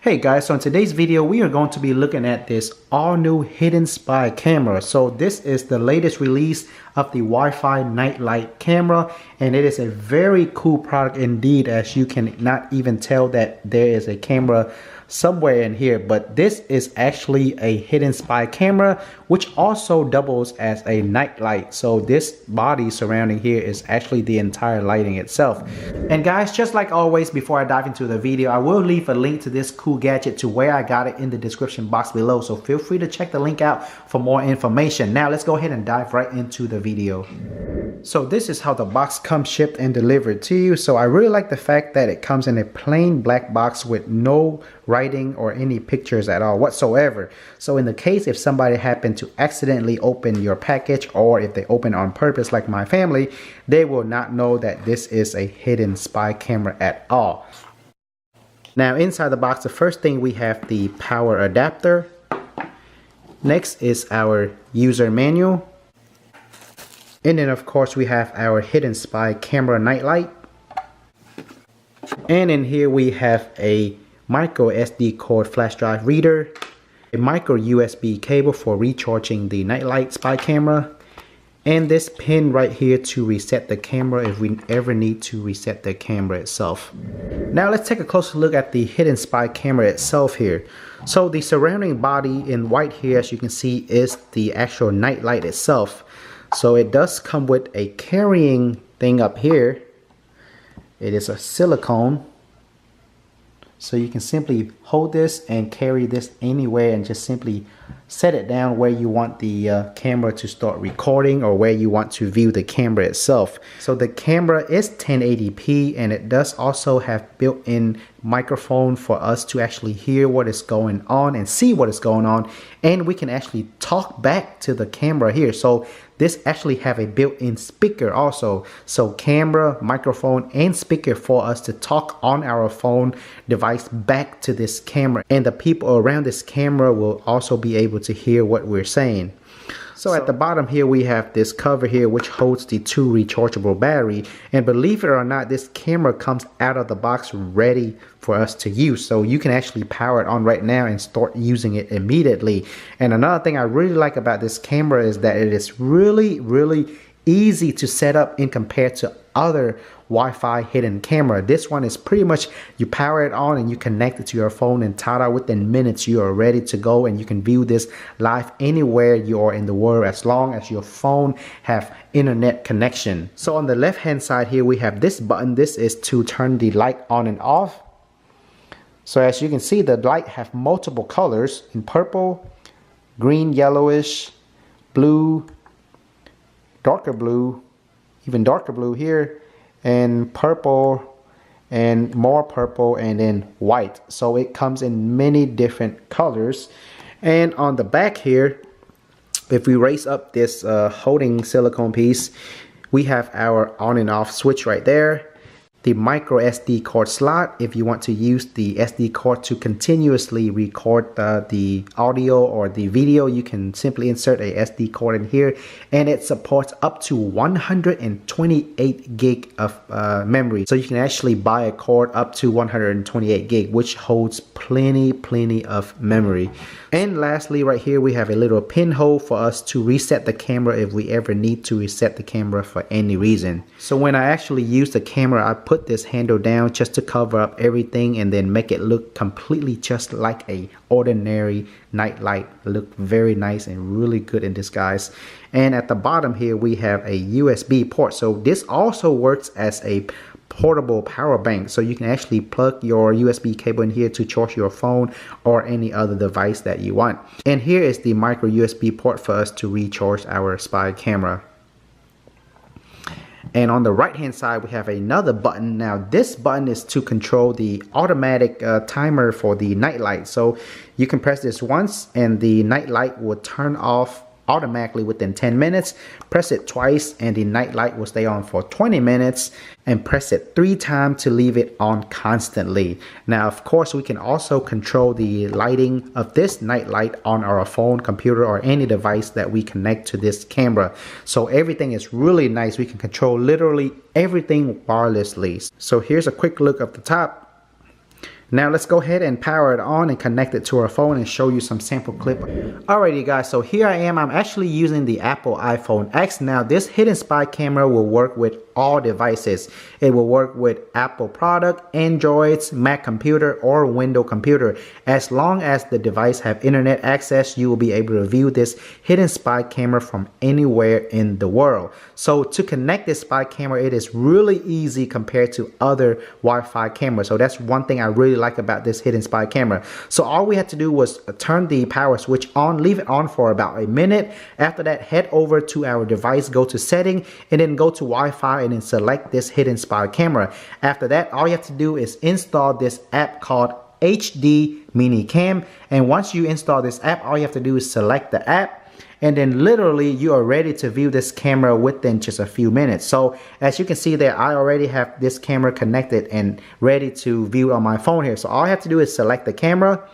Hey guys, so in today's video we are going to be looking at this all new hidden spy camera. So this is the latest release of the Wi-Fi nightlight camera, and it is a very cool product indeed, as you can not even tell that there is a camera somewhere in here. But this is actually a hidden spy camera, which also doubles as a nightlight. So this body surrounding here is actually the entire lighting itself. And guys, just like always, before I dive into the video, I will leave a link to this cool gadget to where I got it in the description box below, so feel free to check the link out for more information. Now let's go ahead and dive right into the video. So this is how the box comes shipped and delivered to you. So I really like the fact that it comes in a plain black box with no writing or any pictures at all whatsoever. So in the case if somebody happened to accidentally open your package, or if they open on purpose like my family, they will not know that this is a hidden spy camera at all. Now inside the box, the first thing we have the power adapter. Next is our user manual. And then of course we have our hidden spy camera nightlight. And in here we have a micro SD card flash drive reader, a micro USB cable for recharging the nightlight spy camera, and this pin right here to reset the camera if we ever need to reset the camera itself. Now let's take a closer look at the hidden spy camera itself here. So the surrounding body in white here, as you can see, is the actual nightlight itself. So it does come with a carrying thing up here. It is a silicone. So you can simply hold this and carry this anywhere and just simply set it down where you want the camera to start recording, or where you want to view the camera itself. So the camera is 1080p, and it does also have built-in microphone for us to actually hear what is going on and see what is going on, and we can actually talk back to the camera here. So this actually have a built-in speaker also, so camera, microphone, and speaker for us to talk on our phone device back to this camera, and the people around this camera will also be able to hear what we're saying. So at the bottom here we have this cover here which holds the 2 rechargeable battery, and believe it or not, this camera comes out of the box ready for us to use, so you can actually power it on right now and start using it immediately. And another thing I really like about this camera is that it is really easy to set up in compared to other Wi-Fi hidden camera. This one is pretty much, you power it on and you connect it to your phone, and ta-da, within minutes you are ready to go, and you can view this live anywhere you are in the world, as long as your phone have internet connection. So on the left hand side here we have this button. This is to turn the light on and off. So as you can see, the light have multiple colors in purple, green, yellowish, blue, darker blue, even darker blue here, and purple, and more purple, and then white. So it comes in many different colors. And on the back here, if we raise up this holding silicone piece, we have our on and off switch right there. The micro SD card slot, if you want to use the SD card to continuously record the audio or the video, you can simply insert a SD card in here, and it supports up to 128 gig of memory. So you can actually buy a card up to 128 gig, which holds plenty of memory. And lastly, right here we have a little pinhole for us to reset the camera if we ever need to reset the camera for any reason. So when I actually use the camera, I put this handle down just to cover up everything and then make it look completely just like a ordinary nightlight. Look very nice and really good in disguise. And at the bottom here we have a USB port. So this also works as a portable power bank, so you can actually plug your USB cable in here to charge your phone or any other device that you want. And here is the micro USB port for us to recharge our spy camera. And on the right hand side we have another button. Now this button is to control the automatic timer for the nightlight. So you can press this once and the nightlight will turn off automatically within 10 minutes. Press it twice and the nightlight will stay on for 20 minutes, and press it 3 times to leave it on constantly. Now of course we can also control the lighting of this nightlight on our phone, computer, or any device that we connect to this camera. So everything is really nice. We can control literally everything wirelessly. So here's a quick look up the top. Now let's go ahead and power it on and connect it to our phone and show you some sample clip. Alrighty guys, so here I am. I'm actually using the Apple iPhone X. Now this hidden spy camera will work with all devices. It will work with Apple product, Androids, Mac computer, or Windows computer. As long as the device have internet access, you will be able to view this hidden spy camera from anywhere in the world. So to connect this spy camera, it is really easy compared to other Wi-Fi cameras. So that's one thing I really like about this hidden spy camera. So all we had to do was turn the power switch on, leave it on for about a minute. After that, head over to our device, go to setting, and then go to Wi-Fi and then select this hidden spy camera. After that, all you have to do is install this app called HEYCAM. And once you install this app, all you have to do is select the app. And then literally you are ready to view this camera within just a few minutes. So as you can see there, I already have this camera connected and ready to view on my phone here. So all I have to do is select the camera,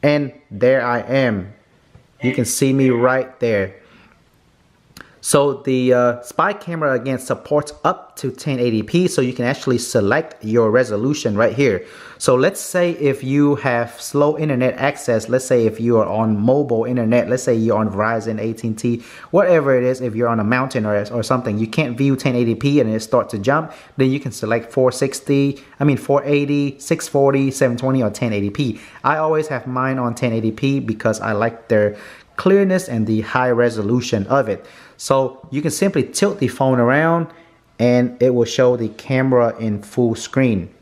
and there I am. You can see me right there. So the spy camera again supports up to 1080p, so you can actually select your resolution right here. So let's say if you have slow internet access, let's say if you are on mobile internet, let's say you're on Verizon, AT&T, whatever it is, if you're on a mountain or something, you can't view 1080p and it starts to jump, then you can select 480, 640, 720, or 1080p. I always have mine on 1080p because I like their clearness and the high resolution of it. So you can simply tilt the phone around and it will show the camera in full screen.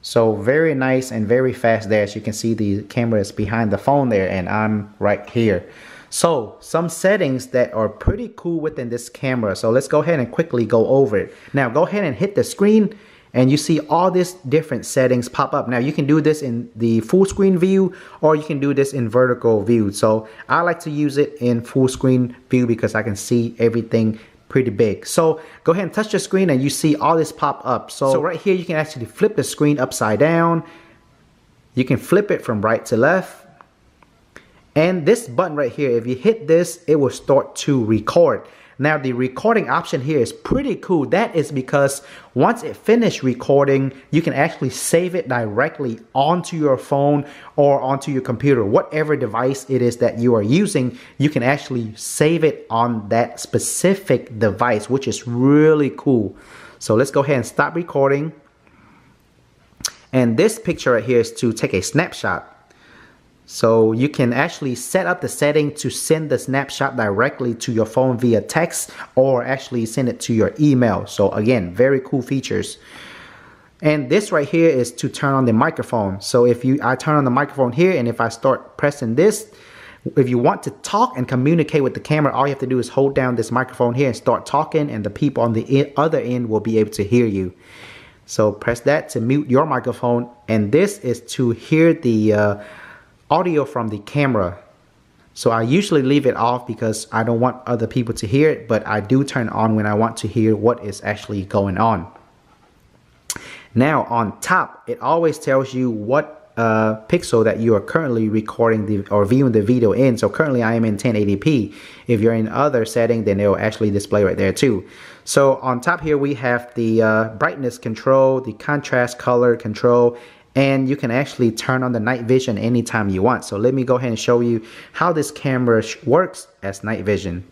So very nice and very fast there. As you can see, the camera is behind the phone there and I'm right here. So some settings that are pretty cool within this camera. So let's go ahead and quickly go over it. Now go ahead and hit the screen, and you see all these different settings pop up. Now you can do this in the full screen view, or you can do this in vertical view. So I like to use it in full screen view because I can see everything pretty big. So go ahead and touch the screen and you see all this pop up. So right here you can actually flip the screen upside down. You can flip it from right to left. And this button right here, if you hit this, it will start to record. Now the recording option here is pretty cool. That is because once it finishes recording, you can actually save it directly onto your phone or onto your computer. Whatever device it is that you are using, you can actually save it on that specific device, which is really cool. So let's go ahead and stop recording. And this picture right here is to take a snapshot. So you can actually set up the setting to send the snapshot directly to your phone via text, or actually send it to your email. So again, very cool features. And this right here is to turn on the microphone. So if I turn on the microphone here, and if I start pressing this, if you want to talk and communicate with the camera, all you have to do is hold down this microphone here and start talking, and the people on the other end will be able to hear you. So press that to mute your microphone, and this is to hear the audio from the camera. So I usually leave it off because I don't want other people to hear it, but I do turn it on when I want to hear what is actually going on. Now on top, it always tells you what pixel that you are currently recording or viewing the video in. So currently I am in 1080p. If you're in other setting, then it will actually display right there too. So on top here we have the brightness control, the contrast color control, and you can actually turn on the night vision anytime you want. So let me go ahead and show you how this camera works as night vision.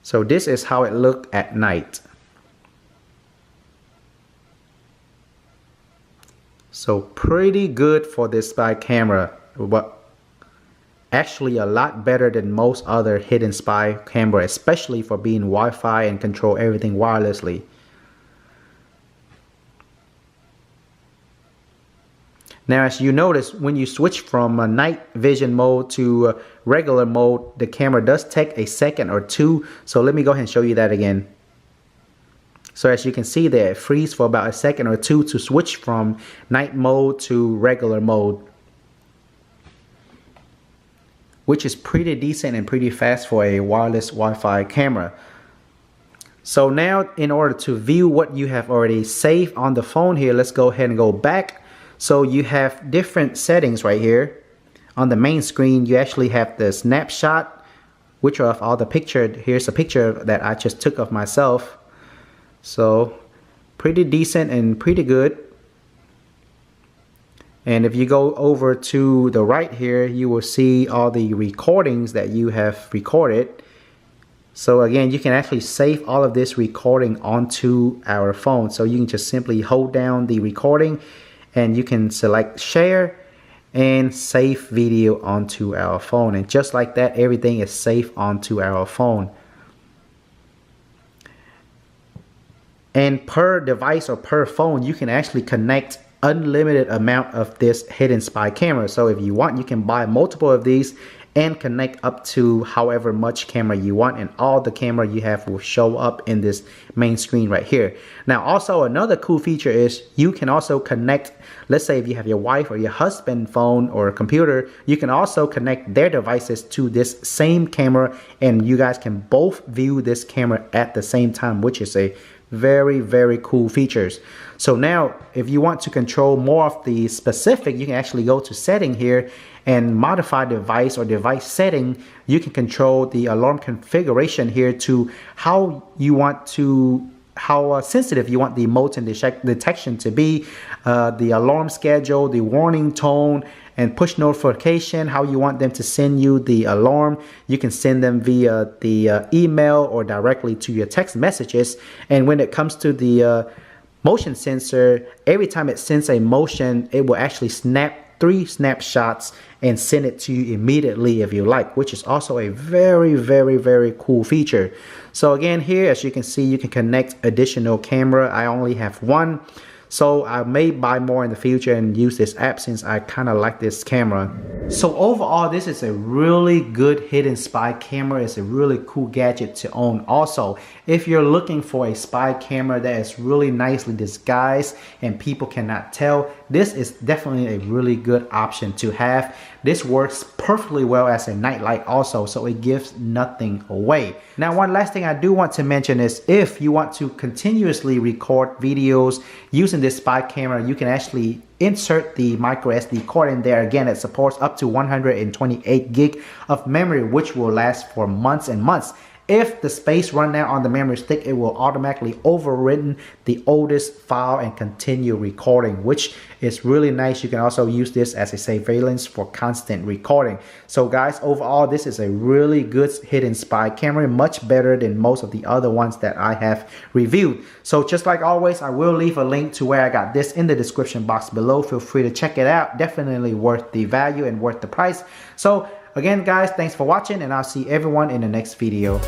So this is how it looked at night. So pretty good for this spy camera, but actually a lot better than most other hidden spy camera, especially for being Wi-Fi and control everything wirelessly. Now, as you notice, when you switch from a night vision mode to regular mode, the camera does take a second or two. So let me go ahead and show you that again. So as you can see there, it freezes for about a second or two to switch from night mode to regular mode, which is pretty decent and pretty fast for a wireless Wi-Fi camera. So now, in order to view what you have already saved on the phone here, let's go ahead and go back. So you have different settings right here. On the main screen, you actually have the snapshot, which are of all the picture. Here's a picture that I just took of myself. So pretty decent and pretty good. And if you go over to the right here, you will see all the recordings that you have recorded. So again, you can actually save all of this recording onto our phone. So you can just simply hold down the recording and you can select share and save video onto our phone. And just like that, everything is saved onto our phone. And per device or per phone, you can actually connect unlimited amount of this hidden spy camera. So if you want, you can buy multiple of these and connect up to however much camera you want, and all the camera you have will show up in this main screen right here. Now also another cool feature is you can also connect, let's say if you have your wife or your husband phone or computer, you can also connect their devices to this same camera and you guys can both view this camera at the same time, which is a very cool features. So now if you want to control more of the specific, you can actually go to setting here and modify device or device setting. You can control the alarm configuration here to how you want to, how sensitive you want the motion detection to be, the alarm schedule, the warning tone, and push notification, how you want them to send you the alarm. You can send them via the email or directly to your text messages. And when it comes to the motion sensor, every time it sends a motion, it will actually snap 3 snapshots and send it to you immediately if you like, which is also a very cool feature. So again, here as you can see, you can connect additional camera. I only have one, so I may buy more in the future and use this app since I kind of like this camera. So overall, this is a really good hidden spy camera. It's a really cool gadget to own. Also, if you're looking for a spy camera that is really nicely disguised and people cannot tell, this is definitely a really good option to have. This works perfectly well as a nightlight also, so it gives nothing away. Now, one last thing I do want to mention is if you want to continuously record videos using this spy camera, you can actually insert the micro SD card in there. Again, it supports up to 128 gig of memory, which will last for months and months. If the space run out on the memory stick, it will automatically overwritten the oldest file and continue recording, which is really nice. You can also use this as a surveillance for constant recording. So guys, overall, this is a really good hidden spy camera, much better than most of the other ones that I have reviewed. So just like always, I will leave a link to where I got this in the description box below. Feel free to check it out. Definitely worth the value and worth the price. So again, guys, thanks for watching, and I'll see everyone in the next video.